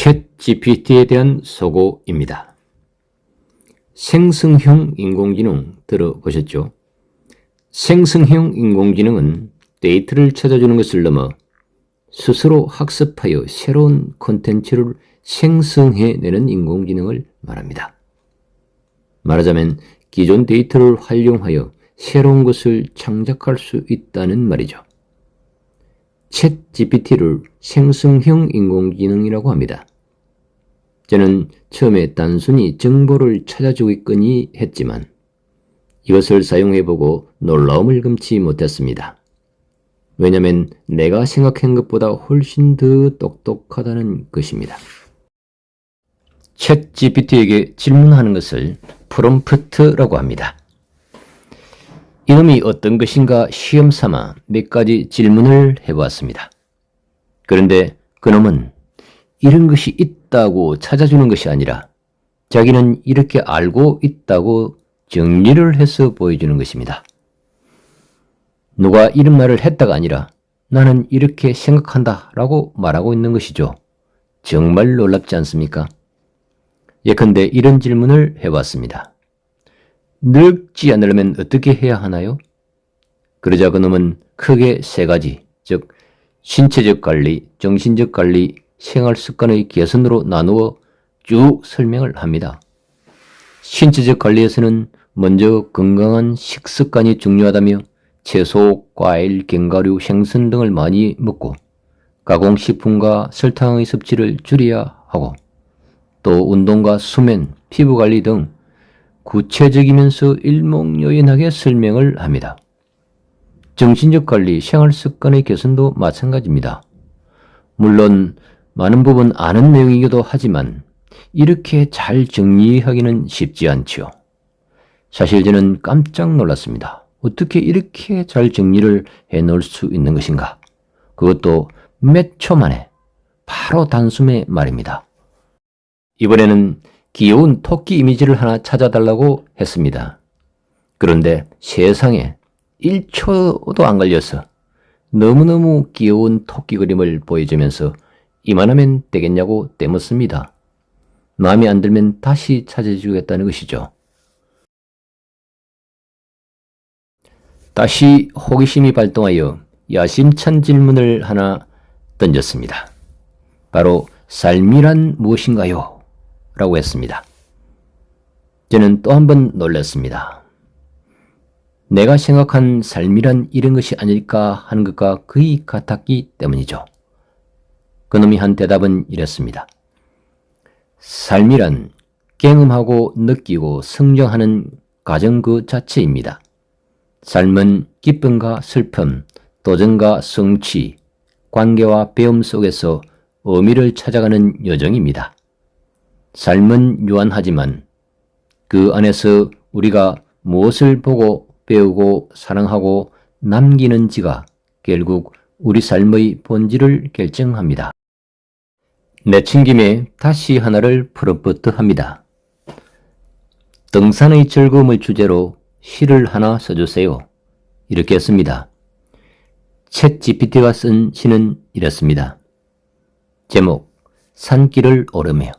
챗GPT에 대한 소고입니다. 생성형 인공지능 들어보셨죠? 생성형 인공지능은 데이터를 찾아주는 것을 넘어 스스로 학습하여 새로운 콘텐츠를 생성해내는 인공지능을 말합니다. 말하자면 기존 데이터를 활용하여 새로운 것을 창작할 수 있다는 말이죠. 챗GPT를 생성형 인공지능이라고 합니다. 저는 처음에 단순히 정보를 찾아주겠거니 했지만 이것을 사용해보고 놀라움을 금치 못했습니다. 왜냐하면 내가 생각한 것보다 훨씬 더 똑똑하다는 것입니다. 챗GPT에게 질문하는 것을 프롬프트라고 합니다. 이놈이 어떤 것인가 시험 삼아 몇 가지 질문을 해보았습니다. 그런데 그놈은 이런 것이 있다고 찾아주는 것이 아니라 자기는 이렇게 알고 있다고 정리를 해서 보여주는 것입니다. 누가 이런 말을 했다가 아니라 나는 이렇게 생각한다 라고 말하고 있는 것이죠. 정말 놀랍지 않습니까? 예컨대 이런 질문을 해봤습니다. 늙지 않으려면 어떻게 해야 하나요? 그러자 그놈은 크게 세 가지, 즉 신체적 관리, 정신적 관리, 생활습관의 개선으로 나누어 쭉 설명을 합니다. 신체적 관리에서는 먼저 건강한 식습관이 중요하다며 채소, 과일, 견과류, 생선 등을 많이 먹고 가공식품과 설탕의 섭취를 줄여야 하고 또 운동과 수면, 피부관리 등 구체적이면서 일목요연하게 설명을 합니다. 정신적 관리, 생활습관의 개선도 마찬가지입니다. 물론 많은 부분 아는 내용이기도 하지만 이렇게 잘 정리하기는 쉽지 않지요. 사실 저는 깜짝 놀랐습니다. 어떻게 이렇게 잘 정리를 해놓을 수 있는 것인가? 그것도 몇 초 만에 바로 단숨에 말입니다. 이번에는 귀여운 토끼 이미지를 하나 찾아달라고 했습니다. 그런데 세상에 1초도 안 걸려서 너무너무 귀여운 토끼 그림을 보여주면서 이만하면 되겠냐고 떼묻습니다. 마음에 안 들면 다시 찾아주겠다는 것이죠. 다시 호기심이 발동하여 야심찬 질문을 하나 던졌습니다. 바로 삶이란 무엇인가요? 라고 했습니다. 저는 또 한 번 놀랐습니다. 내가 생각한 삶이란 이런 것이 아닐까 하는 것과 거의 같았기 때문이죠. 그놈이 한 대답은 이랬습니다. 삶이란 경험하고 느끼고 성장하는 과정 그 자체입니다. 삶은 기쁨과 슬픔, 도전과 성취, 관계와 배움 속에서 의미를 찾아가는 여정입니다. 삶은 유한하지만 그 안에서 우리가 무엇을 보고 배우고 사랑하고 남기는지가 결국 우리 삶의 본질을 결정합니다. 내친 김에 다시 하나를 프롬프트합니다. 등산의 즐거움을 주제로 시를 하나 써주세요. 이렇게 했습니다. 챗GPT가 쓴 시는 이랬습니다. 제목, 산길을 오르며.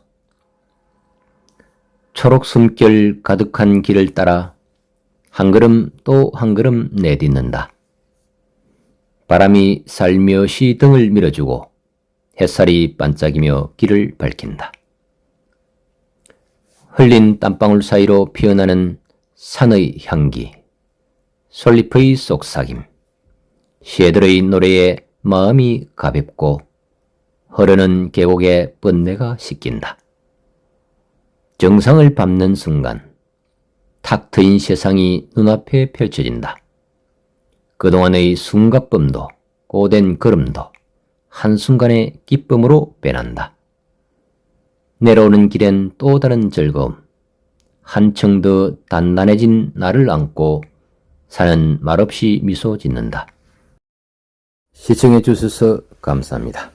초록 숨결 가득한 길을 따라 한 걸음 또 한 걸음 내딛는다. 바람이 살며시 등을 밀어주고 햇살이 반짝이며 길을 밝힌다. 흘린 땀방울 사이로 피어나는 산의 향기, 솔잎의 속삭임, 새들의 노래에 마음이 가볍고 흐르는 계곡에 번뇌가 씻긴다. 정상을 밟는 순간 탁 트인 세상이 눈앞에 펼쳐진다. 그동안의 숨가쁨도 고된 걸음도 한순간의 기쁨으로 변한다. 내려오는 길엔 또 다른 즐거움, 한층 더 단단해진 나를 안고 산은 말없이 미소 짓는다. 시청해 주셔서 감사합니다.